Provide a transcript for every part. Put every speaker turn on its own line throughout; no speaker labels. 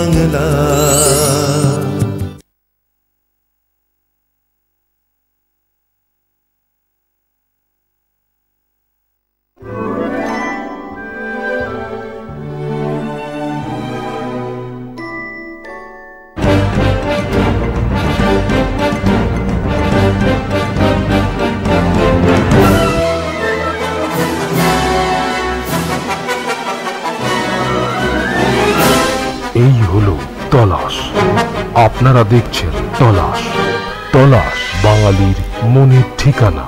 বাংলা।
এই হলো তলাশ। আপনারা দেখছেন তলাশ। তলাশ বাঙালির মনের ঠিকানা।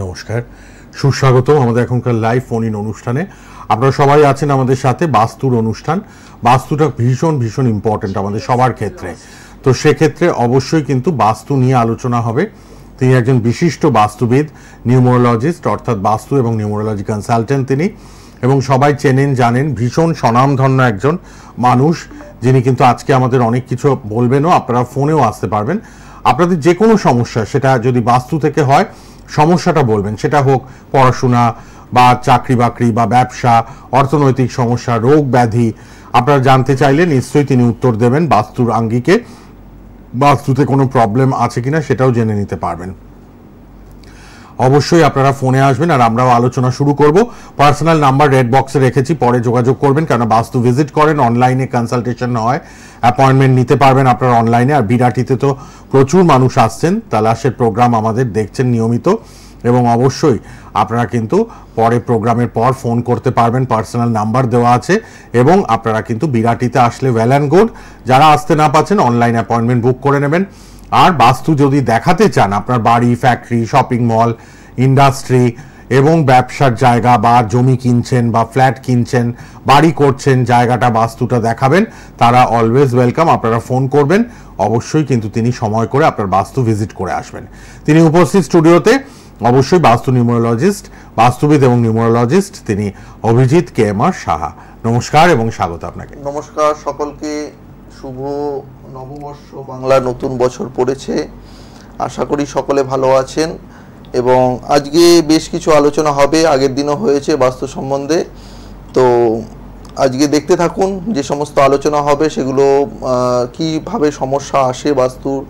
নমস্কার, সুস্বাগত আমাদের এখনকার লাইভ ফোন ইন অনুষ্ঠানে। আপনারা সবাই আছেন আমাদের সাথে। বাস্তুর অনুষ্ঠান, বাস্তুটা ভীষণ ভীষণ ইম্পর্টেন্ট আমাদের সবার ক্ষেত্রে। তো সেক্ষেত্রে অবশ্যই কিন্তু বাস্তু নিয়ে আলোচনা হবে। তিনি একজন বিশিষ্ট বাস্তুবিদ, নিউমোরোলজিস্ট, অর্থাৎ বাস্তু এবং নিউমোরোলজি কনসালটেন্ট তিনি, এবং সবাই চেনেন জানেন, ভীষণ স্বনামধন্য একজন মানুষ, যিনি কিন্তু আজকে আমাদের অনেক কিছু বলবেনও। আপনারা ফোনেও আসতে পারবেন, আপনাদের যে কোনো সমস্যা, সেটা যদি বাস্তু থেকে হয় সমস্যাটা বলবেন, সেটা হোক পড়াশোনা বা চাকরি বাকরি বা ব্যবসা, অর্থনৈতিক সমস্যা, রোগ ব্যাধি, আপনারা জানতে চাইলে নিশ্চয়ই তিনি উত্তর দেবেন বাস্তুর আঙ্গিকে। বাস্তুতে কোনো প্রবলেম আছে কিনা সেটাও জেনে নিতে পারবেন। অবশ্যই আপনারা ফোনে আসবেন আর আমরাও আলোচনা শুরু করব। পার্সোনাল নাম্বার রেড বক্সে রেখেছি, পরে যোগাযোগ করবেন, কারণ বাস্তু ভিজিট করেন, অনলাইনে কনসালটেশন হয়, অ্যাপয়েন্টমেন্ট নিতে পারবেন আপনারা অনলাইনে। আর বিরাটিতে তো প্রচুর মানুষ আসছেন, তালাশের প্রোগ্রাম আমাদের দেখছেন নিয়মিত, এবং অবশ্যই আপনারা কিন্তু পরে প্রোগ্রামের পর ফোন করতে পারবেন, পার্সোনাল নাম্বার দেওয়া আছে। এবং আপনারা কিন্তু বিরাটিতে আসলে ওয়েল অ্যান্ড গুড, যারা আসতে না পাচ্ছেন অনলাইন অ্যাপয়েন্টমেন্ট বুক করে নেবেন। আর বাস্তু যদি দেখাতে চান, আপনার বাড়ি, ফ্যাক্টরি, শপিং মল, ইন্ডাস্ট্রি এবং ব্যবসার জায়গা, বা জমি কিনছেন বা ফ্ল্যাট কিনছেন, বাড়ি করছেন, জায়গাটা বাস্তুটা দেখাবেন, তারা অলওয়েজ ওয়েলকাম। আপনারা ফোন করবেন, অবশ্যই কিন্তু তিনি সময় করে আপনার বাস্তু ভিজিট করে আসবেন। তিনি উপস্থিত স্টুডিওতে, অবশ্যই বাস্তু নিউমোরোলজিস্ট, বাস্তুবিদ এবং নিউমোরোলজিস্ট তিনি অভিজিৎ KMR সাহা। নমস্কার এবং স্বাগত আপনাকে।
নমস্কার সকলকে, শুভ নববর্ষ, বাংলা নতুন বছর পড়েছে। আশা করি সকলে ভালো আছেন, এবং আজকে বেশ কিছু আলোচনা হবে, আগের দিনও হয়েছে বাস্তু সম্বন্ধে। তো আজকে দেখতে থাকুন, যে সমস্ত আলোচনা হবে সেগুলো কিভাবে সমস্যা আসে বাস্তুর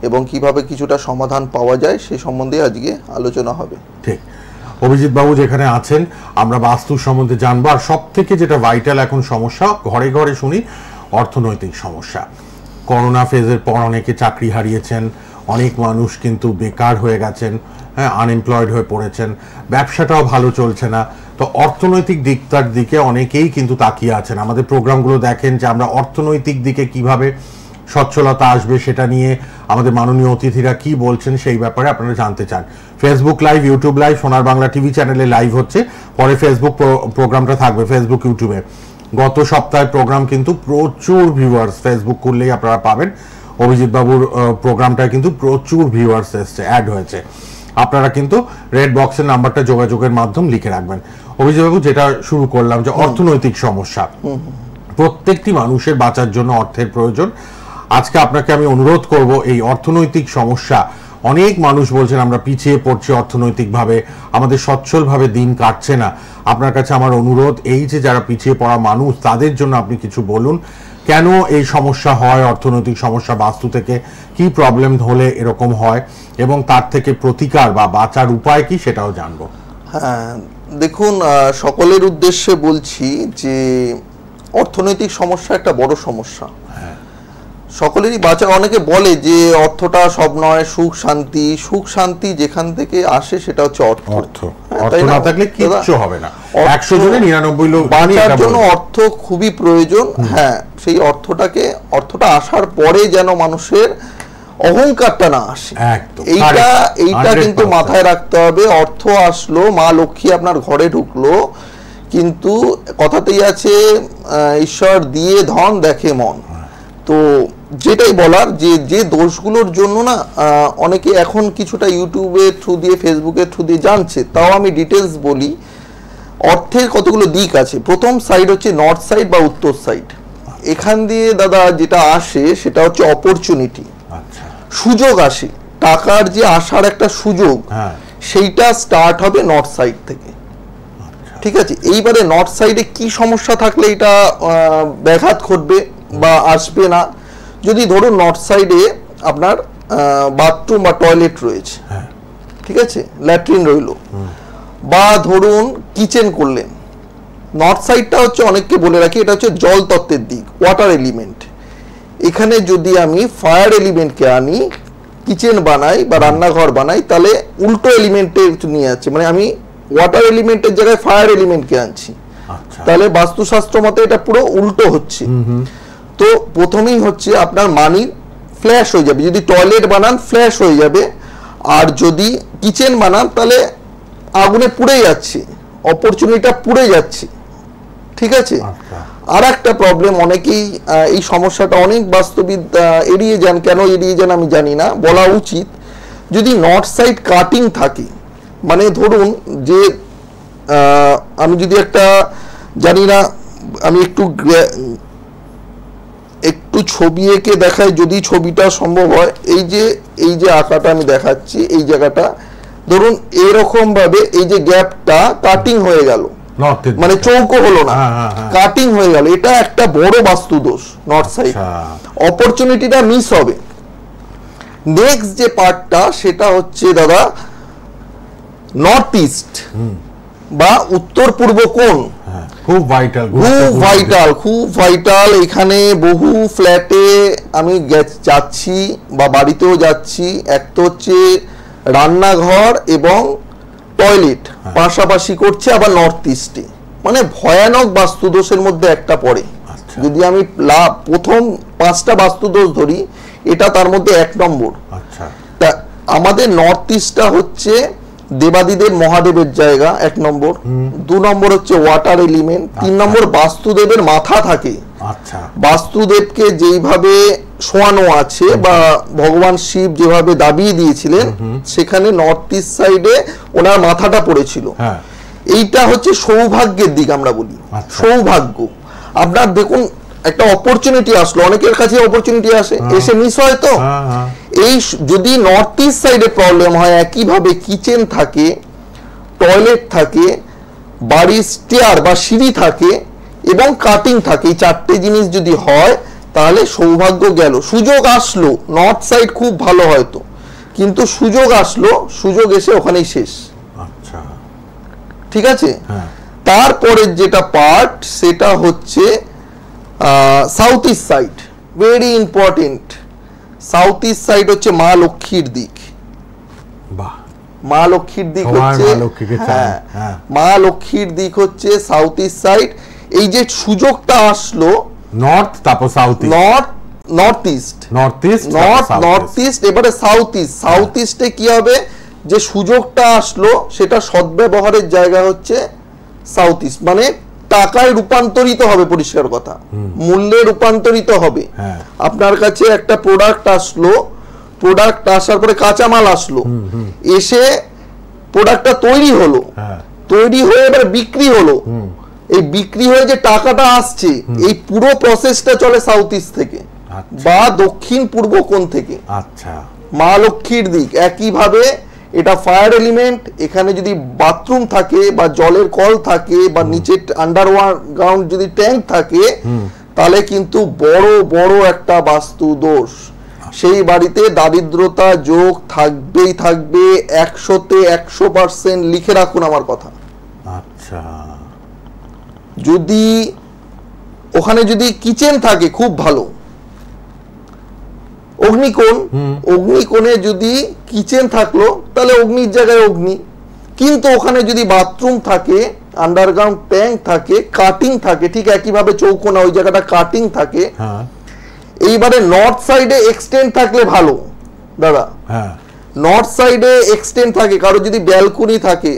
এবং কিভাবে কিছুটা সমাধান পাওয়া যায় সে সম্বন্ধে আজকে আলোচনা হবে।
ঠিক, অভিজিৎ বাবু যেখানে আছেন, আমরা বাস্তুর সম্বন্ধে জানবো। আর সব থেকে যেটা ভাইটাল এখন সমস্যা, ঘরে ঘরে শুনি, অর্থনৈতিক সমস্যা। করোনা ফেজের পর অনেকে চাকরি হারিয়েছেন, অনেক মানুষ কিন্তু বেকার হয়ে গেছেন, হ্যাঁ, আনএমপ্লয়েড হয়ে পড়েছেন, ব্যবসাটাও ভালো চলছে না। তো অর্থনৈতিক দিকটার দিকে অনেকেই কিন্তু তাকিয়ে আছেন। আমাদের প্রোগ্রামগুলো দেখেন যে আমরা অর্থনৈতিক দিকে কিভাবে সচ্ছলতা আসবে সেটা নিয়ে আমাদের মাননীয় অতিথিরা কি বলছেন সেই ব্যাপারে আপনারা জানতে চান। ফেসবুক লাইভ, ইউটিউব লাইভ, সোনার বাংলা টিভি চ্যানেলে লাইভ হচ্ছে, পরে ফেসবুক প্রোগ্রামটা থাকবে ফেসবুক ইউটিউবে। গত সপ্তাহের প্রোগ্রাম কিন্তু প্রচুর ভিউয়ার্স, ফেসবুক করলেই আপনারা পাবেন। অভিজিৎ বাবুর প্রোগ্রামটায় কিন্তু প্রচুর ভিউয়ার্স এসছে, অ্যাড হয়েছে। আপনারা কিন্তু রেড বক্সের নাম্বারটা যোগাযোগের মাধ্যম লিখে রাখবেন। অভিজিৎ বাবু, যেটা শুরু করলাম যে অর্থনৈতিক সমস্যা, প্রত্যেকটি মানুষের বাঁচার জন্য অর্থের প্রয়োজন। আজকে আপনাকে আমি অনুরোধ করব, এই অর্থনৈতিক সমস্যা, অনেক মানুষ বলছেন আমরা পিছিয়ে পড়ছি অর্থনৈতিকভাবে, আমাদের সচ্ছলভাবে দিন কাটছে না। আপনার কাছে আমার অনুরোধ, এই যে যারা পিছিয়ে পড়া মানুষ, তাদের জন্য আপনি কিছু বলুন। কেন এই সমস্যা হয়, অর্থনৈতিক সমস্যা, বাস্তু থেকে কি প্রবলেম হলে এরকম হয়, এবং তার থেকে প্রতিকার বা বাঁচার উপায় কি সেটাও জানবো।
হ্যাঁ, দেখুন, সকলের উদ্দেশ্যে বলছি যে অর্থনৈতিক সমস্যা একটা বড় সমস্যা। সকলেরই বাঁচার, অনেকে বলে যে অর্থটা সব নয়, সুখ শান্তি। সুখ শান্তি যেখান থেকে আসে সেটা হচ্ছে অর্থ।
অর্থ না থাকলে কিচ্ছু হবে না। 100 জনে 99 লোক
বাঁচার জন্য অর্থ খুবই প্রয়োজন। হ্যাঁ, সেই অর্থটা আসার পরে যেন মানুষের অহংকারটা না আসে, এইটা কিন্তু মাথায় রাখতে হবে। অর্থ আসলো, মা লক্ষ্মী আপনার ঘরে ঢুকলো, কিন্তু কথাতেই আছে ঈশ্বর দিয়ে ধন দেখে মন। তো যেটাই বলার, যে দোষগুলোর জন্য না অনেকে এখন কিছুটা ইউটিউবের থ্রু দিয়ে, ফেসবুকের থ্রু দিয়ে জানছে, তাও আমি ডিটেলস বলি। অর্থের কতগুলো দিক আছে। প্রথম সাইড হচ্ছে নর্থ সাইড বা উত্তর সাইড। এখান দিয়ে দাদা যেটা আসে সেটা হচ্ছে অপরচুনিটি, সুযোগ আসে, টাকার যে আসার একটা সুযোগ, সেইটা স্টার্ট হবে নর্থ সাইড থেকে। ঠিক আছে, এইবারে নর্থ সাইডে কি সমস্যা থাকলে এটা ব্যাঘাত ঘটবে বা আসবে না? যদি ধরুন নর্থ সাইডে আপনার বাথরুম বা টয়লেট রয়েছে, ঠিক আছে, ল্যাট্রিন রইল, বা ধরুন কিচেন করলেন। নর্থ সাইডটা হচ্ছে, অনেককে বলে রাখি, এটা হচ্ছে জল তত্ত্বের দিক, ওয়াটার এলিমেন্ট। এখানে যদি আমি ফায়ার এলিমেন্টকে আনি, কিচেন বানাই বা রান্নাঘর বানাই, তাহলে উল্টো এলিমেন্টে নিয়ে যাচ্ছে, মানে আমি ওয়াটার এলিমেন্টের জায়গায় ফায়ার এলিমেন্টকে আনছি, তাহলে বাস্তুশাস্ত্র মতে এটা পুরো উল্টো হচ্ছে। তো প্রথমেই হচ্ছে আপনার মানি ফ্ল্যাশ হয়ে যাবে, যদি টয়লেট বানান ফ্ল্যাশ হয়ে যাবে, আর যদি কিচেন বানান তাহলে আগুনে পুড়ে যাচ্ছে, অপরচুনিটিটা পুড়ে যাচ্ছে, ঠিক আছে। আর একটা প্রবলেম, অনেকেই এই সমস্যাটা অনেক বাস্তুবিদ এড়িয়ে যান, কেন এড়িয়ে যান আমি জানি না, বলা উচিত। যদি নর্থ সাইড কাটিং থাকে, মানে ধরুন যে আমি যদি একটা জানি না, আমি একটু ছবি এঁকে দেখাই, যদি ছবিটা সম্ভব হয়। এই যে আঁকাটা আমি দেখাচ্ছি, এই জায়গাটা ধরুন এরকম ভাবে এই যে গ্যাপটা কাটিং হয়ে গেল, মানে চৌকো হলো না, কাটিং হয়ে গেল, এটা একটা বড় বাস্তু দোষ নর্থ সাইড, অপরচুনিটিটা মিস হবে। নেক্সট যে পার্টটা সেটা হচ্ছে দাদা নর্থ ইস্ট বা উত্তর পূর্ব কোণ,
খুব ভাইটাল,
খুব ভাইটাল। এখানে বহু ফ্ল্যাটে আমি যাচ্ছি বা বাড়িতেও যাচ্ছি, এক তো হচ্ছে রান্নাঘর এবং টয়লেট পাশাপাশি করছে, আবার নর্থ ইস্টে, মানে ভয়ানক বাস্তুদোষের মধ্যে একটা পড়ে। যদি আমি প্রথম 5টা বাস্তুদোষ ধরি, এটা তার মধ্যে 1 নম্বর। তা আমাদের নর্থ ইস্টটা হচ্ছে দেবাদিদেব মহাদেবের জায়গা, 1 নম্বর। 2 নম্বর হচ্ছে ওয়াটার এলিমেন্ট। 3 নম্বর বাস্তুদেবের মাথা থাকে, বাস্তুদেবকে যেইভাবে শোয়ানো আছে বা ভগবান শিব যেভাবে দাবিয়ে দিয়েছিলেন, সেখানে নর্থ ইস্ট সাইডে ওনার মাথাটা পড়েছিল। এইটা হচ্ছে সৌভাগ্যের দিক, আমরা বলি সৌভাগ্য। আপনার দেখুন একটা অপরচুনিটি আসলো, অনেকের কাছে অপরচুনিটি আসে, এসে মিস হয়। তো এই যদি নর্থ ইস্ট সাইডে প্রবলেম হয়, একইভাবে কিচেন থাকে, টয়লেট থাকে, বাড়ির স্টেয়ার বা সিঁড়ি থাকে এবং কাটিং থাকে, এই 4টে জিনিস যদি হয় তাহলে সৌভাগ্য গেল। সুযোগ আসলো, নর্থ সাইড খুব ভালো হয়তো, কিন্তু সুযোগ আসলো, সুযোগ এসে ওখানেই শেষ। ঠিক আছে। তারপরে যেটা পার্ট সেটা হচ্ছে south east side, very important. South east side হচ্ছে মা লক্ষ্মীর দিক, মা লক্ষ্মীর দিক হচ্ছে, মা লক্ষ্মীর দিক হচ্ছে সাউথ ইস্ট সাইড। এই যে সুযোগটা আসলো
নর্থ, তারপর সাউথ,
নর্থ ইস্ট, এবারে সাউথ ইস্ট। সাউথ ইস্টে কি হবে, যে সুযোগটা আসলো সেটা সদ্ব্যবহারের জায়গা হচ্ছে সাউথ ইস্ট, মানে টাকায় রূপান্তরিত হবে, পরিষ্কার কথা, মূল্যে রূপান্তরিত হবে। আপনার কাছে একটা প্রোডাক্ট আসলো, প্রোডাক্ট আসার পরে কাঁচামাল আসলো, এসে প্রোডাক্টটা তৈরি হলো, তৈরি হয়ে এবার বিক্রি হলো, এই বিক্রি হয়ে যে টাকাটা আসছে, এই পুরো প্রসেসটা চলে সাউথ ইস্ট থেকে বা দক্ষিণ পূর্ব কোণ থেকে। মা লক্ষ্মীর দিক একইভাবে, এটা ফায়ার এলিমেন্ট। এখানে যদি বাথরুম থাকে বা জলের কল থাকে বা নিচে আন্ডারগ্রাউন্ড যদি ট্যাঙ্ক থাকে, তাহলে কিন্তু বড় বড় একটা বাস্তু দোষ। সেই বাড়িতে দারিদ্রতা যোগ থাকবেই থাকবে, 100তে 100% লিখে রাখুন আমার কথা। যদি ওখানে যদি কিচেন থাকে খুব ভালো, অগ্নিকোণ, অগ্নিকোণে যদি কিচেন থাকলো তাহলে অগ্নির জায়গায় অগ্নি, কিন্তু ওখানে যদি বাথরুম থাকে, আন্ডারগ্রাউন্ড ট্যাঙ্ক থাকে, কাটিং থাকে, ঠিক একইভাবে চৌকোনা ওই জায়গাটা কাটিং থাকে। এইবারে নর্থ সাইডে এক্সটেন্ড থাকলে ভালো দাদা, নর্থ সাইডে এক্সটেন্ড থাকে, কারো যদি ব্যালকনি থাকে,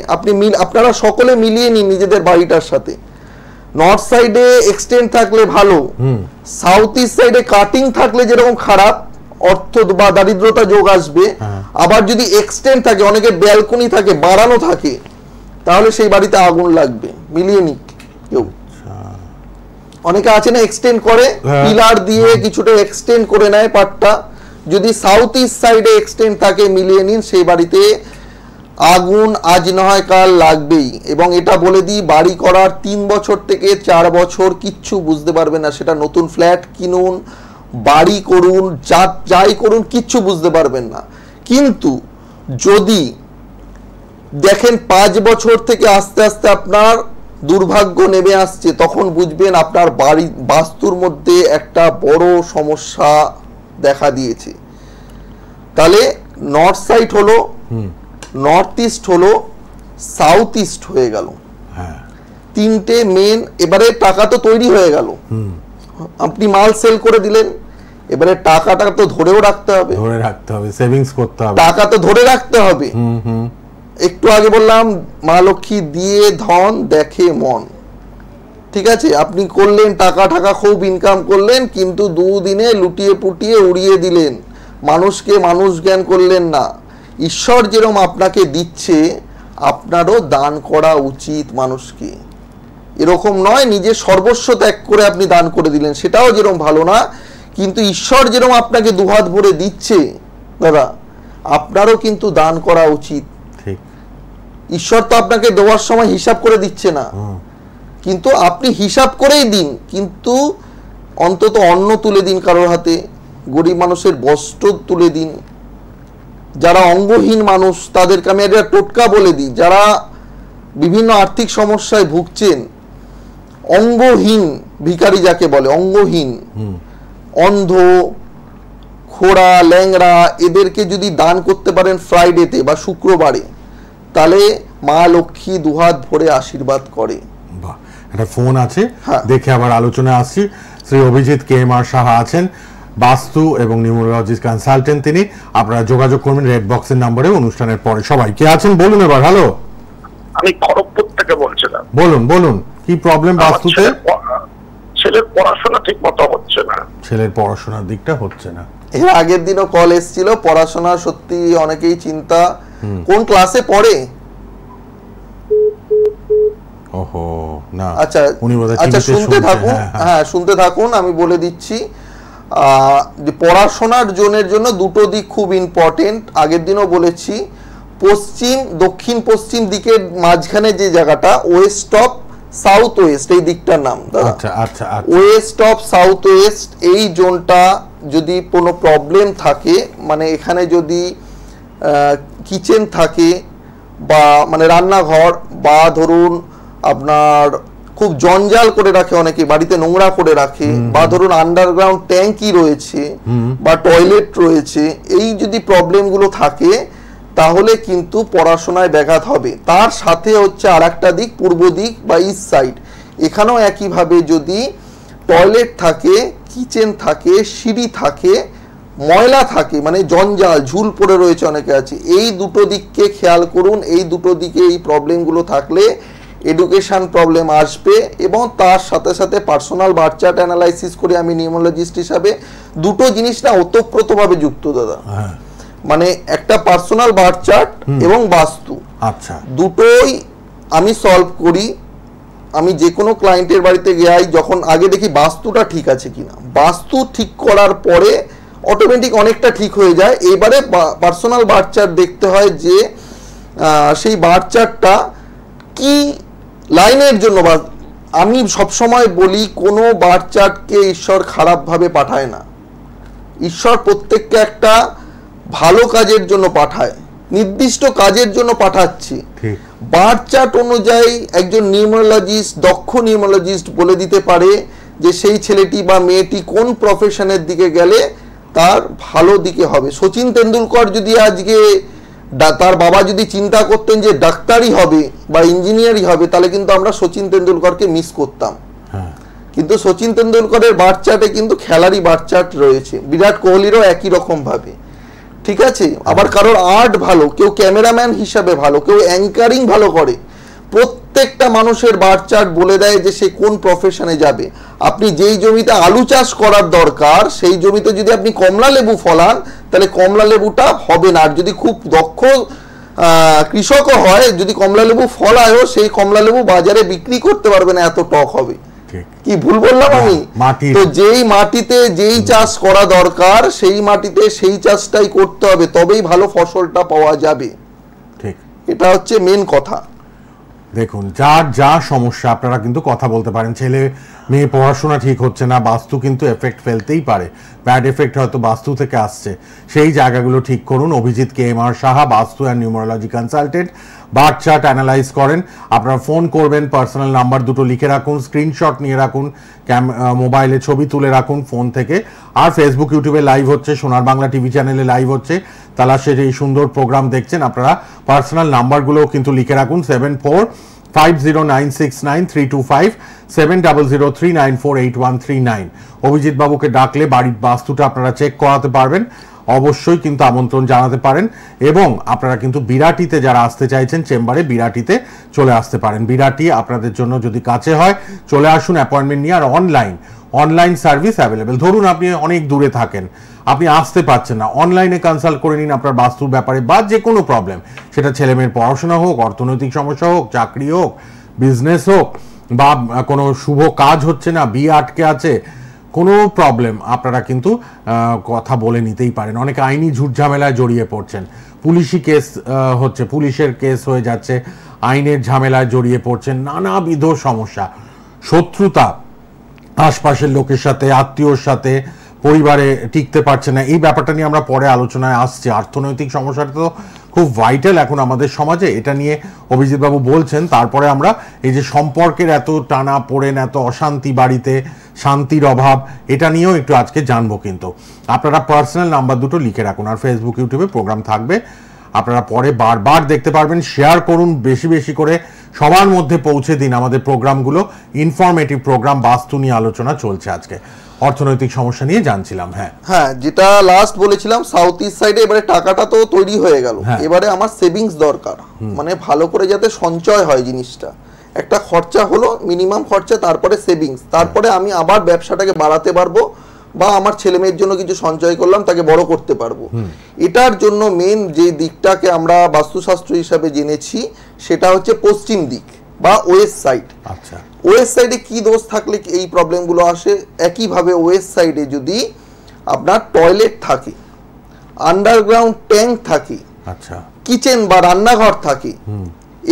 আপনারা সকলে মিলিয়ে নিন নিজেদের বাড়িটার সাথে। নর্থ সাইডে এক্সটেন্ড থাকলে ভালো, সাউথ ইস্ট সাইডে কাটিং থাকলে যেরকম খারাপ, অর্থ বা দারিদ্রতা যোগ আসবে। আবার যদি এক্সটেন্ড থাকে, অনেকে ব্যালকনি থাকে, বাড়ানো থাকে, তাহলে সেই বাড়িতে আগুন লাগবে। মিলিয়ে নিক কেউ, অনেকে আছে না এক্সটেন্ড করে, পিলার দিয়ে কিছুটা এক্সটেন্ড করে নেয় পার্টটা। যদি সাউথ ইস্ট সাইডে এক্সটেন্ড থাকে, মিলিয়ে নিন সেই বাড়িতে আগুন আজ নয় কাল লাগবেই। এবং এটা বলে দিই, বাড়ি করার 3 বছর থেকে 4 বছর কিচ্ছু বুঝতে পারবে না। সেটা নতুন ফ্ল্যাট কিনুন, বাড়ি করুন, যাই করুন, কিচ্ছু বুঝতে পারবেন না। কিন্তু যদি দেখেন 5 বছর থেকে আস্তে আস্তে আপনার দুর্ভাগ্য নেমে আসছে, তখন বুঝবেন আপনার বাড়ি বাস্তুর মধ্যে একটা বড় সমস্যা দেখা দিয়েছে। তাহলে নর্থ সাইড হলো, নর্থ ইস্ট হলো, সাউথ ইস্ট হয়ে গেল, তিনটে মেন। এবারে টাকা তো তৈরি হয়ে গেল, আপনি মাল সেল করে দিলেন, এবারে টাকাটা তো ধরেও রাখতে হবে,
সেভিংস করতে হবে,
টাকা তো ধরে রাখতে হবে। একটু আগে বললাম মা লক্ষ্মী দিয়ে ধন দেখে মন, ঠিক আছে? আপনি করলেন টাকা খুব ইনকাম করলেন, কিন্তু 2 দিনে লুটিয়ে পুটিয়ে উড়িয়ে দিলেন, মানুষকে মানুষ জ্ঞান করলেন না। ঈশ্বর যেরকম আপনাকে দিচ্ছে, আপনারও দান করা উচিত মানুষকে। এরকম নয় নিজের সর্বস্ব ত্যাগ করে আপনি দান করে দিলেন, সেটাও যেরকম ভালো না। কিন্তু ঈশ্বর যেরকম আপনাকে দুহাত ভরে দিচ্ছে দাদা, আপনারও কিন্তু দান করা উচিত। ঈশ্বর তো আপনাকে দেওয়ার সময় হিসাব করে দিচ্ছে না, কিন্তু আপনি হিসাব করেই দিন, কিন্তু অন্তত অন্ন তুলে দিন কারোর হাতে, গরিব মানুষের বস্ত্র তুলে দিন। যারা অঙ্গহীন মানুষ তাদেরকে আমি একটা টোটকা বলে দিই, যারা বিভিন্ন আর্থিক সমস্যায় ভুগছেন, অঙ্গহীন ভিখারি যাকে বলে, অঙ্গহীন, অন্ধ, খোড়া, ল্যাংড়া, এদেরকে যদি দান করতে পারেন ফ্রাইডেতে বা শুক্রবারে, তাহলে মা লক্ষ্মী দুহাত ভরে আশীর্বাদ করে।
বাহ, একটা ফোন আছে, দেখে আবার আলোচনায় আসছি। শ্রী অভিজিৎ KMR সাহা আছেন, বাস্তু এবং নিউমোলজিস্ট কনসালটেন্ট তিনি। আপনারা যোগাযোগ করবেন রেড বক্সের নম্বরে অনুষ্ঠানের পরে। সবাই কে আছেন বলুন এবার। হ্যালো,
আমি খড়গপুর থেকে বলছিলাম।
বলুন কি প্রবলেম বাস্তুতে?
ছেলের পড়াশোনা ঠিক মতো হচ্ছে না।
ছেলের পড়াশোনার দিকটা হচ্ছে না।
এর আগের দিনও কল এসেছিল, পড়াশোনা সত্যি অনেকেই চিন্তা। কোন ক্লাসে পড়ে?
ওহো, না
আচ্ছা শুনতে থাকুন, শুনতে থাকুন, আমি বলে দিচ্ছি। যে পড়াশোনার জোনের জন্য দুটো দিক খুব ইম্পর্টেন্ট, আগের দিনও বলেছি। পশ্চিম, দক্ষিণ পশ্চিম দিকের মাঝখানে যে জায়গাটা, ওয়েস্ট অফ সাউথ ওয়েস্ট, এই দিকটার নাম ওয়েস্ট অফ সাউথ ওয়েস্ট, এই জোনটা যদি কোনো প্রবলেম থাকে, মানে এখানে যদি কিচেন থাকে বা মানে রান্নাঘর, বা ধরুন আপনার খুব জঞ্জাল করে রাখে অনেকে, বাড়িতে নোংরা করে রাখে, বা ধরুন আন্ডারগ্রাউন্ড ট্যাঙ্কি রয়েছে বা টয়লেট রয়েছে, এই যদি প্রবলেমগুলো থাকে তাহলে কিন্তু পড়াশোনায় ব্যাঘাত হবে। তার সাথে হচ্ছে আর একটা দিক, পূর্ব দিক বা ইস্ট সাইড, এখানেও একইভাবে যদি টয়লেট থাকে, কিচেন থাকে, সিঁড়ি থাকে, ময়লা থাকে, মানে জঞ্জাল ঝুল পড়ে রয়েছে অনেকে আছে, এই দুটো দিককে খেয়াল করুন। এই দুটো দিকে এই প্রবলেমগুলো থাকলে এডুকেশন প্রবলেম আসবে। এবং তার সাথে সাথে পার্সোনাল বার্থ চার্ট অ্যানালাইসিস করে আমি নিউমোলজিস্ট হিসাবে দুটো জিনিস না ওতপ্রোতভাবে যুক্ত দাদা, মানে একটা পার্সোনাল বার্থ চার্ট এবং বাস্তু, আচ্ছা, দুটোই আমি সলভ করি। আমি যে কোনো ক্লায়েন্টের বাড়িতে যাই, যখন আগে দেখি বাস্তুটা ঠিক আছে কিনা, বাস্তু ঠিক করার পরে অটোমেটিক অনেকটা ঠিক হয়ে যায়। এবারে পার্সোনাল বার্থ চার্ট দেখতে হয় যে সেই বার্থ চার্টটা কি লাইনের জন্য। আমি সবসময় বলি, কোনো বার্থ চার্টকে ঈশ্বর খারাপভাবে পাঠায় না, ঈশ্বর প্রত্যেককে একটা ভালো কাজের জন্য পাঠায়, নির্দিষ্ট কাজের জন্য পাঠাচ্ছি। বার্থ চার্ট অনুযায়ী একজন নিউমোলজিস্ট, দক্ষ নিউমোলজিস্ট বলে দিতে পারে যে সেই ছেলেটি বা মেয়েটি কোন প্রফেশনের দিকে গেলে তার ভালো দিকে হবে। সচিন তেন্ডুলকর যদি আজকে তার বাবা যদি চিন্তা করতেন যে ডাক্তারই হবে বা ইঞ্জিনিয়ারই হবে, তাহলে কিন্তু আমরা সচিন তেন্ডুলকরকে মিস করতাম। কিন্তু সচিন তেন্ডুলকরের বার্থ চার্টে কিন্তু খেলারই বার্থ চার্ট রয়েছে, বিরাট কোহলিরও একই রকম ভাবে, ঠিক আছে? আবার কারোর আর্ট ভালো, কেউ ক্যামেরাম্যান হিসাবে ভালো, কেউ অ্যাঙ্কারিং ভালো করে। প্রত্যেকটা মানুষের বার্থ চার্ট বলে দেয় যে সে কোন প্রফেশনে যাবে। আপনি যেই জমিতে আলু চাষ করার দরকার, সেই জমিতে যদি আপনি কমলা লেবু ফলান, তাহলে কমলা লেবুটা হবে না। আর যদি খুব দক্ষ কৃষকও হয়, যদি কমলা লেবু ফলায়ও, সেই কমলা লেবু বাজারে বিক্রি করতে পারবে না, এত টক হবে। কি ভুল বললাম আমি? তো যেই মাটিতে যেই চাষ করা দরকার, সেই মাটিতে সেই চাষটাই করতে হবে, তবেই ভালো ফসলটা পাওয়া যাবে। এটা হচ্ছে মেন কথা।
দেখুন, যার যা সমস্যা আপনারা কিন্তু কথা বলতে পারেন। ছেলে মেয়ে পড়াশোনা ঠিক হচ্ছে না, বাস্তু কিন্তু এফেক্ট ফেলতেই পারে, ব্যাড এফেক্ট হয়তো বাস্তু থেকে আসছে, সেই জায়গাগুলো ঠিক করুন। অভিজিৎ KMR সাহা, বাস্তু and numerology consultant, birth chart analyse করেন। আপনারা ফোন করবেন, পার্সোনাল নাম্বার দুটো লিখে রাখুন, স্ক্রিনশট নিয়ে রাখুন, মোবাইলে ছবি তুলে রাখুন ফোন থেকে। আর ফেসবুক ইউটিউবে লাইভ হচ্ছে, সোনার বাংলা টিভি চ্যানেলে লাইভ হচ্ছে, তালাশের এই সুন্দর প্রোগ্রাম দেখছেন। আপনারা পার্সোনাল নাম্বারগুলোও কিন্তু লিখে রাখুন, 7450969325, 7003948139। অভিজিৎ বাবুকে ডাকলে বাড়ির বাস্তুটা আপনারা চেক করাতে পারবেন, অবশ্যই কিন্তু আমন্ত্রণ জানাতে পারেন। এবং আপনারা কিন্তু বিরাটিতে যারা আসতে চাইছেন চেম্বারে, বিরাটিতে চলে আসতে পারেন। বিরাটি আপনাদের জন্য যদি কাছে হয় চলে আসুন অ্যাপয়েন্টমেন্ট নিয়ে। আর অনলাইন সার্ভিস অ্যাভেলেবেল। ধরুন আপনি অনেক দূরে থাকেন, আপনি আসতে পারছেন না, অনলাইনে কনসাল্ট করে নিন আপনার বাস্তুর ব্যাপারে বা যে কোনো প্রবলেম, সেটা ছেলেমেয়ের পড়াশোনা হোক, অর্থনৈতিক সমস্যা হোক, চাকরি হোক, বিজনেস হোক, বা কোনো শুভ কাজ হচ্ছে না, বিয়ে আটকে আছে, কোনো প্রবলেম, আপনারা কিন্তু কথা বলে নিতেই পারেন। অনেকে আইনি ঝুটঝামেলায় জড়িয়ে পড়ছেন, পুলিশি কেস হচ্ছে, পুলিশের কেস হয়ে যাচ্ছে, আইনের ঝামেলায় জড়িয়ে পড়ছেন, নানাবিধ সমস্যা, শত্রুতা, আশপাশের লোকের সাথে, আত্মীয়র সাথে, পরিবারে টিকতে পারছে না, এই ব্যাপারটা নিয়ে আমরা পরে আলোচনায় আসছি। অর্থনৈতিক সমস্যাটা তো খুব ভাইটাল এখন আমাদের সমাজে, এটা নিয়ে অভিজিৎবাবু বলছেন। তারপরে আমরা এই যে সম্পর্কের এত টানা পড়েন, এত অশান্তি বাড়িতে, শান্তির অভাব, এটা নিয়েও একটু আজকে জানবো। কিন্তু আপনারা পার্সোনাল নাম্বার দুটো লিখে রাখুন। আর ফেসবুক ইউটিউবে প্রোগ্রাম থাকবে, আপনারা পরে বারবার দেখতে পারবেন। শেয়ার করুন বেশি বেশি করে, সবার মধ্যে পৌঁছে দিন আমাদের প্রোগ্রামগুলো। ইনফরমেটিভ প্রোগ্রাম, বাস্তু নিয়ে আলোচনা চলছে আজকে, অর্থনৈতিক সমস্যা নিয়ে জানছিলাম। হ্যাঁ,
যেটা লাস্ট বলেছিলাম সাউথ ইস্ট সাইডে, এবারে টাকাটা তো তৈরি হয়ে গেল, এবারে আমার সেভিংস দরকার, মানে ভালো করে যাতে সঞ্চয় হয় জিনিসটা। একটা খরচা হলো, মিনিমাম খরচা, তারপরে সেভিংস, তারপরে আমি আবার ব্যবসাটাকে বাড়াতে পারবো, বা আমার ছেলে মেয়ের জন্য কিছু সঞ্চয় করলাম, তাকে বড় করতে পারবো। এটার জন্য মেন যে দিকটাকে আমরা বাস্তুশাস্ত্র হিসাবে জেনেছি, সেটা হচ্ছে পশ্চিম দিক বা ওয়েস্ট সাইড।
আচ্ছা,
ওয়েস্ট সাইডে কি দোষ থাকলে এই প্রবলেমগুলো আসে? একইভাবে ওয়েস্ট সাইডে যদি আপনার টয়লেট থাকে, আন্ডারগ্রাউন্ড ট্যাঙ্ক থাকে,
আচ্ছা,
কিচেন বা রান্নাঘর থাকে,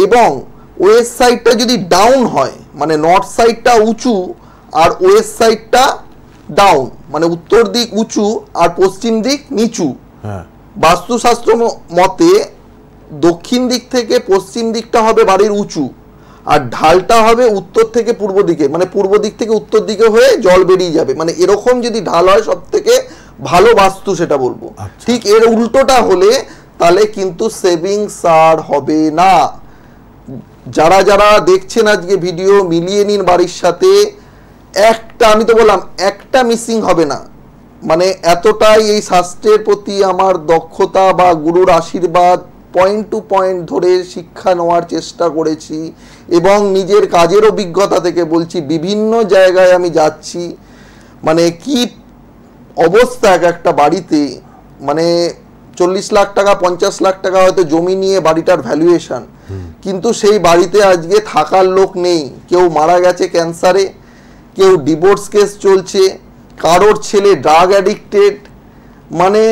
এবং ওয়েস্ট সাইডটা যদি ডাউন হয়, মানে নর্থ সাইডটা উঁচু আর ওয়েস্ট সাইডটা ডাউন, মানে উত্তর দিক উঁচু আর পশ্চিম দিক নিচু, বাস্তুশাস্ত্র মতে দক্ষিণ দিক থেকে পশ্চিম দিকটা হবে বাড়ির উঁচু, আর ঢালটা হবে উত্তর থেকে পূর্ব দিকে, মানে পূর্ব দিক থেকে উত্তর দিকে হয়ে জল বেরিয়ে যাবে, মানে এরকম যদি ঢাল হয় সব থেকে ভালো বাস্তু, সেটা বলবো। ঠিক এর উল্টোটা হলে তাহলে কিন্তু সেভিংস আর হবে না। যারা যারা দেখছেন আজকে ভিডিও, মিলিয়ে নিন বাড়ির সাথে, একটা, আমি তো বললাম একটা মিসিং হবে না। মানে এতটাই এই শাস্ত্রের প্রতি আমার দক্ষতা বা গুরুর আশীর্বাদ, পয়েন্ট টু পয়েন্ট ধরে শিক্ষা নেওয়ার চেষ্টা করেছি, এবং নিজের কাজের অভিজ্ঞতা থেকে বলছি, বিভিন্ন জায়গায় আমি যাচ্ছি, মানে কি অবস্থা এক একটা বাড়িতে, মানে 40 লাখ টাকা 50 লাখ টাকা হয়তো জমি নিয়ে বাড়িটার ভ্যালুয়েশন, কিন্তু সেই বাড়িতে আজকে থাকার লোক নেই। কেউ মারা গেছে ক্যান্সারে, কেউ ডিভোর্স কেস চলছে, কারোর ছেলে ড্রাগ অ্যাডিক্টেড, মানে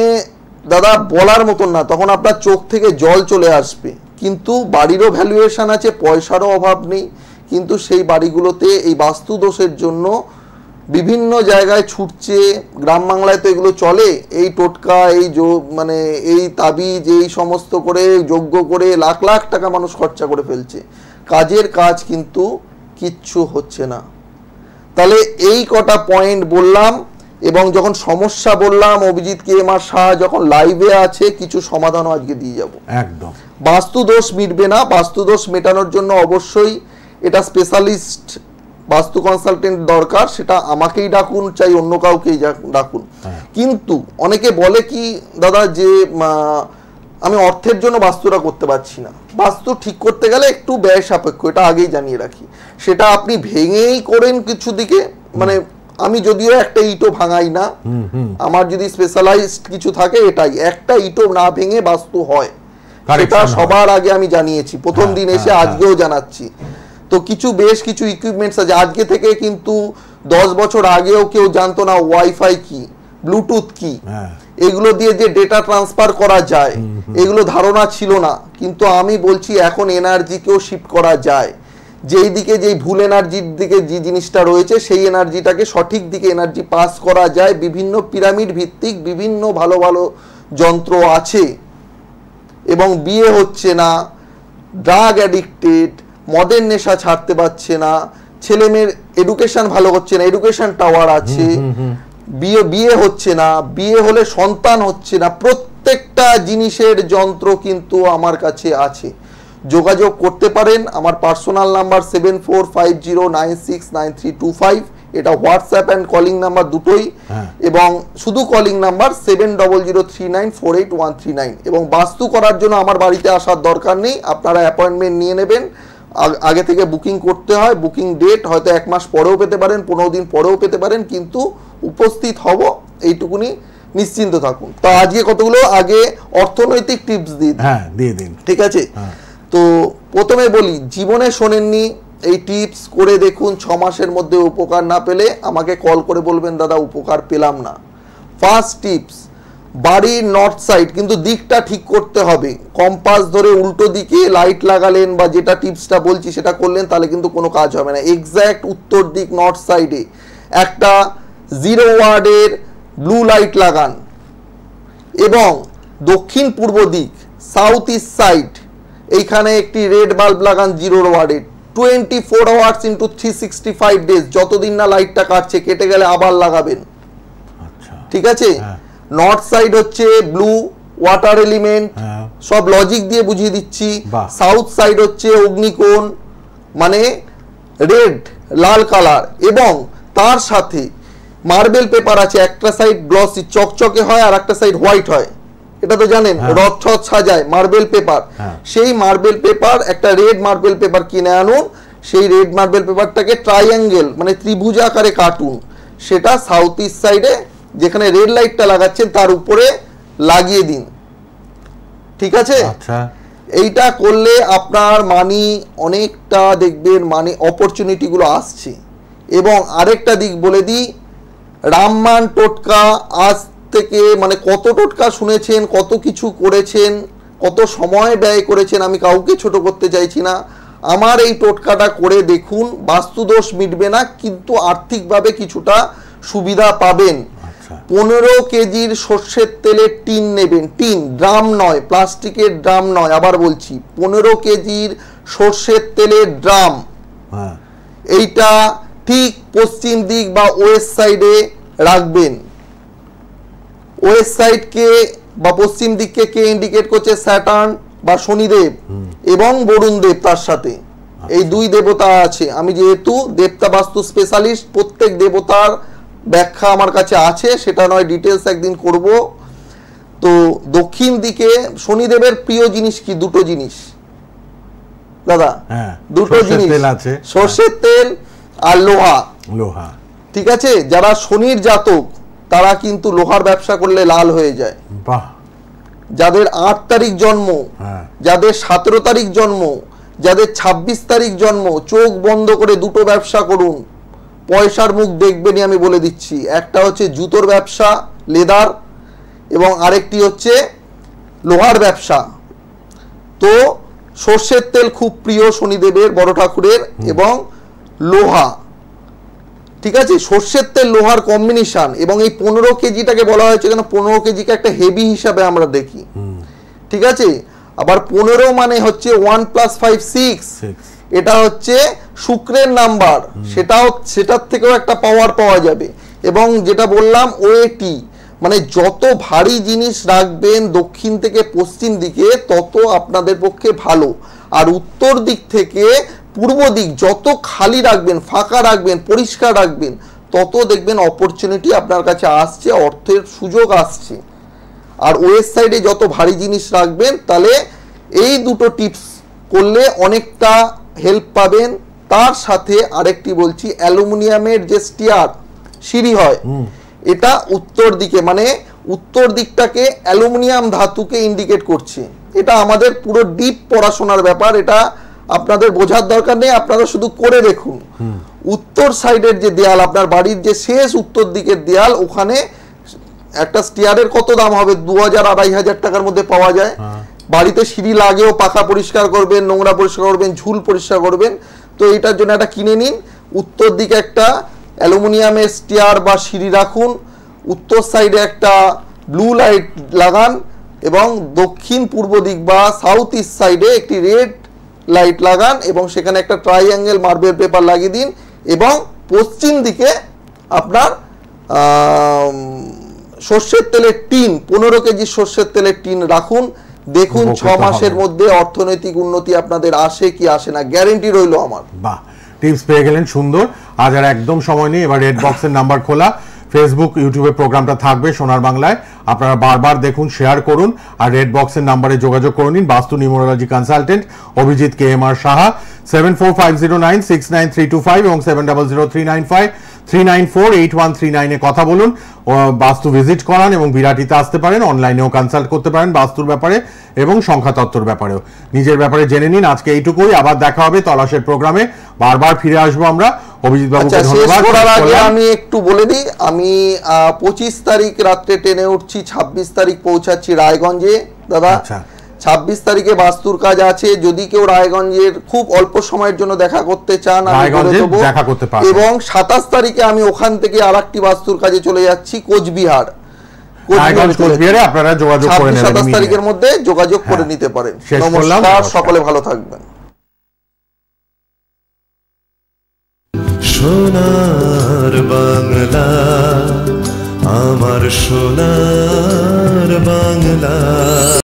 দাদা বলার মতন না, তখন আপনার চোখ থেকে জল চলে আসবে। কিন্তু বাড়িরও ভ্যালুয়েশন আছে, পয়সারও অভাব নেই, কিন্তু সেই বাড়িগুলোতে এই বাস্তু দোষের জন্য বিভিন্ন জায়গায় ছুটছে। গ্রাম বাংলায় তো এগুলো চলে, এই টোটকা, এই মানে এই তাবিজ, এই সমস্ত করে যজ্ঞ করে লাখ লাখ টাকা মানুষ খরচা করে ফেলছে, কাজের কাজ কিন্তু কিচ্ছু হচ্ছে না। তাহলে এই কটা পয়েন্ট বললাম, এবং যখন সমস্যা বললাম, অভিজিৎ KMR সাহা যখন লাইভে আছে, কিছু সমাধানও আজকে দিয়ে যাব।
একদম
বাস্তু দোষ মিটবে না, বাস্তু দোষ মেটানোর জন্য অবশ্যই এটা স্পেশালিস্ট বাস্তু কনসালটেন্ট দরকার, সেটা আমাকেই ডাকুন, চাই অন্য কাউকেই ডাকুন। কিন্তু অনেকে বলে কি দাদা, যে আমি অর্থের জন্য বাস্তুটা করতে পারছি না। বাস্তু ঠিক করতে গেলে একটু ব্যয় সাপেক্ষ, এটা আগেই জানিয়ে রাখি। সেটা আপনি ভেঙেই করেন কিছু দিকে, মানে আমি যদিও একটা ইটও ভাঙাই না, আমার যদি স্পেশালাইজড কিছু থাকে, এটাই একটা ইটও না ভেঙে বাস্তু হয়, সেটা সবার আগে আমি জানিয়েছি, প্রথম দিন এসে আজকেও জানাচ্ছি। তো বেশ কিছু ইকুইপমেন্টস আছে, আজকে থেকে কিন্তু 10 বছর আগেও কেউ জানতো না ওয়াইফাই কি, ব্লুটুথ কি, এগুলো দিয়ে যে ডেটা ট্রান্সফার করা যায় এগুলো ধারণা ছিল না, কিন্তু আমি বলছি এখন এনার্জিকেও শিফট করা যায়। যেই দিকে যেই ভুল এনার্জির দিকে যে জিনিসটা রয়েছে সেই এনার্জিটাকে সঠিক দিকে এনার্জি পাস করা যায়। বিভিন্ন পিরামিড ভিত্তিক বিভিন্ন ভালো ভালো যন্ত্র আছে, এবং বিয়ে হচ্ছে না, ড্রাগ অ্যাডিক্টেড, মদের নেশা ছাড়তে পারছে না, ছেলে মেয়ের এডুকেশন ভালো হচ্ছে না, এডুকেশন টাওয়ার আছে, বিয়ে হচ্ছে না, বিয়ে হলে সন্তান হচ্ছে না, প্রত্যেকটা জিনিসের যন্ত্র কিন্তু আমার কাছে আছে। যোগাযোগ করতে পারেন। আমার পার্সোনাল নাম্বার 7450969325, এটা হোয়াটসঅ্যাপ অ্যান্ড কলিং নাম্বার দুটোই, এবং শুধু কলিং নাম্বার 7003948139। এবং বাস্তু করার জন্য আমার বাড়িতে আসার দরকার নেই, আপনারা অ্যাপয়েন্টমেন্ট নিয়ে নেবেন। আগে থেকে বুকিং করতে হয়, বুকিং ডেট হয়তো 1 মাস পরেও পেতে পারেন, 15 দিন পরেও পেতে পারেন, কিন্তু উপস্থিত হব এইটুকুনি নিশ্চিন্ত থাকুন। তো আজকে কতগুলো আগে অর্থনৈতিক টিপস দিয়ে দিন, ঠিক আছে? তো প্রথমে বলি, জীবনে শোনেননি, এই টিপস করে দেখুন, 6 মাসের মধ্যে উপকার না পেলে আমাকে কল করে বলবেন দাদা উপকার পেলাম না। ফার্স্ট টিপস, বাড়ির নর্থ সাইড, কিন্তু দিকটা ঠিক করতে হবে। কম্পাস ধরে উল্টো দিকে লাইট লাগালেন বা যেটা টিপসটা বলছি সেটা করলেন, তাহলে কিন্তু কোনো কাজ হবে না। এক্স্যাক্ট উত্তর দিক নর্থ সাইডে একটা 0 ওয়ার্ডের ব্লু লাইট লাগান, এবং দক্ষিণ পূর্ব দিক সাউথ ইস্ট সাইড এইখানে একটি রেড বাল্ব লাগান 0 ওয়ার্ডের। 24 আওয়ার্স ইন্টু 365 ডেজ, যতদিন না লাইটটা কাটছে, কেটে গেলে আবার লাগাবেন, ঠিক আছে? নর্থ সাইড হচ্ছে ব্লু ওয়াটার এলিমেন্ট, সব লজিক দিয়ে বুঝিয়ে দিচ্ছি। সাউথ সাইড হচ্ছে অগ্নিকোণ, মানে রেড লাল কালার, এবং তার সাথে মার্বেল পেপার আছে। একটা সাইড গ্লসি চকচকে হয় আর একটা সাইড হোয়াইট হয়, এটা তো জানেন, রথ ঠথ সাজায় মার্বেল পেপার। সেই মার্বেল পেপার, একটা রেড মার্বেল পেপার কিনে আনুন, সেই রেড মার্বেল পেপারটাকে ট্রাইঅ্যাঙ্গেল মানে ত্রিভুজ আকারে কাটুন, সেটা সাউথ ইস্ট সাইডে যেখানে রেড লাইটটা লাগাচ্ছেন তার উপরে লাগিয়ে দিন, ঠিক আছে? এইটা করলে আপনার মানি অনেকটা দেখবেন, মানি অপরচুনিটি গুলো আসছে। এবং আরেকটা দিক বলে দিই, রামমান টোটকা আজ থেকে মানে কত টোটকা শুনেছেন, কত কিছু করেছেন, কত সময় ব্যয় করেছেন, আমি কাউকে ছোট করতে চাইছি না। আমার এই টোটকাটা করে দেখুন, বাস্তুদোষ মিটবে না, কিন্তু আর্থিকভাবে কিছুটা সুবিধা পাবেন। 15 কেজির সর্ষের তেলের টিন নেবেন, টিন, ড্রাম নয়, প্লাস্টিকের ড্রাম নয়, আবার বলছি 15 কেজির সর্ষের তেলের ড্রাম, এইটা ঠিক পশ্চিম দিক বা ওয়েস্ট সাইডে রাখবেন। ওয়েস্ট সাইডকে বা পশ্চিম দিককে কে ইন্ডিকেট করছে? স্যাটার্ন বা শনিদেব এবং বরুণ দেব, তার সাথে এই দুই দেবতা আছে। আমি যেহেতু দেবতা বাস্তু স্পেশালিস্ট, প্রত্যেক দেবতার ব্যাখ্যা আমার কাছে আছে, সেটা নয় ডিটেলস একদিন করব। তো দক্ষিণ দিকে শনিদেবের প্রিয় জিনিস কি? দুটো জিনিস দাদা, দুটো জিনিস আছে, সর্ষের তেল আর লোহা। ঠিক আছে? যারা শনির জাতক তারা কিন্তু লোহার ব্যবসা করলে লাল হয়ে যায়। যাদের 8 তারিখ জন্ম, যাদের 17 তারিখ জন্ম, যাদের 26 তারিখ জন্ম, চোখ বন্ধ করে দুটো ব্যবসা করুন, পয়সার মুখ দেখবেনই, আমি বলে দিচ্ছি। একটা হচ্ছে জুতোর ব্যবসা, লেদার, এবং আরেকটি হচ্ছে লোহার ব্যবসা। তো সর্ষের তেল খুব প্রিয় শনিদেবের, বড় ঠাকুরের, এবং লোহা, ঠিক আছে? সর্ষের তেল লোহার কম্বিনেশন। এবং এই 15 কেজিটাকে বলা হয়েছে কেন? 15 কেজিকে একটা হেভি হিসাবে আমরা দেখি, ঠিক আছে? আবার 15 মানে হচ্ছে 1 + 5 6, এটা হচ্ছে শুক্রের নাম্বার, সেটার থেকেও একটা পাওয়ার পাওয়া যাবে। এবং যেটা বললাম ওয়েটি, মানে যত ভারী জিনিস রাখবেন দক্ষিণ থেকে পশ্চিম দিকে তত আপনাদের পক্ষে ভালো। আর উত্তর দিক থেকে পূর্ব দিক যত খালি রাখবেন, ফাঁকা রাখবেন, পরিষ্কার রাখবেন, তত দেখবেন অপরচুনিটি আপনার কাছে আসছে, অর্থের সুযোগ আসছে। আর ওয়েস্ট সাইডে যত ভারী জিনিস রাখবেন, তাহলে এই দুটো টিপস করলে অনেকটা হেল্প পাবেন। তার সাথে আরেকটি বলছি, অ্যালুমিনিয়ামের যে স্টিয়ার সিঁড়ি হয়, এটা উত্তর দিকে, মানে উত্তর দিকটাকে অ্যালুমিনিয়াম ধাতুকে ইন্ডিকেট করছে। এটা আমাদের পুরো ডিপ পড়াশোনার ব্যাপার, এটা আপনাদের বোঝার দরকার নেই, আপনারা শুধু করে দেখুন। উত্তর সাইডের যে দেয়াল, আপনার বাড়ির যে শেষ উত্তর দিকের দেয়াল, ওখানে একটা স্টিয়ারের কত দাম হবে? 2000-2500 টাকার মধ্যে পাওয়া যায়। বাড়িতে সিঁড়ি লাগেও পাখা পরিষ্কার করবেন, নোংরা পরিষ্কার করবেন, ঝুল পরিষ্কার করবেন, তো এটার জন্য একটা কিনে নিন। উত্তর দিকে একটা অ্যালুমিনিয়ামের স্টিয়ার বা সিঁড়ি রাখুন, উত্তর সাইডে একটা ব্লু লাইট লাগান এবং দক্ষিণ পূর্ব দিক বা সাউথ ইস্ট সাইডে একটি রেড লাইট লাগান এবং সেখানে একটা ট্রাইঅ্যাঙ্গেল মার্বেল পেপার লাগিয়ে দিন এবং পশ্চিম দিকে আপনার সর্ষের তেলের টিন 15 কেজি সর্ষের তেলের টিন রাখুন। দেখুন 6 মাসের মধ্যে অর্থনৈতিক উন্নতি আপনাদের আসে কি আসে না, গ্যারেন্টি রইল আমার।
বাহ, টিপস পেয়ে গেলেন, সুন্দর। আজ আর একদম সময় নেই, এবার রেড বক্সের নাম্বার খোলা, ফেসবুক ইউটিউবে প্রোগ্রামটা থাকবে সোনার বাংলায়, আপনারা বারবার দেখুন, শেয়ার করুন আর রেড বক্সের নাম্বারে যোগাযোগ করে নিন। বাস্তু numerology consultant Abhijit KMR Saha, 7450969325 এবং 700395394839 এ কথা বলুন, বাস্তু ভিজিট করান এবং বিরাটিতে আসতে পারেন, অনলাইনেও কনসাল্ট করতে পারেন বাস্তুর ব্যাপারে এবং সংখ্যাতত্ত্বর ব্যাপারেও। নিজের ব্যাপারে জেনে নিন। আজকে এইটুকুই, আবার দেখা হবে তলাশের প্রোগ্রামে, বারবার ফিরে আসবো আমরা। অভিজিৎ বাবুকে ধন্যবাদ।
আমি একটু বলে দিই, আমি 25 তারিখ রাত্রে ট্রেনে উঠছি, 26 তারিখ পৌঁছাচ্ছি রায়গঞ্জে দাদা। 26 তারিখে বাস্তুর কাজ আছে, যদি কেউ রায়গঞ্জের খুব অল্প সময়ের জন্য দেখা করতে চান আমি বলে দেবো, এবং 27 তারিখে আমি ওখান থেকে আরেকটি বাস্তুর কাজে চলে যাচ্ছি কোচবিহার।
আপনারা যোগাযোগ করে নেবেন,
27 তারিখের মধ্যে যোগাযোগ করে নিতে পারেন। নমস্কার, সকলে ভালো থাকবেন।
সোনার বাংলা, আমার সোনার বাংলা।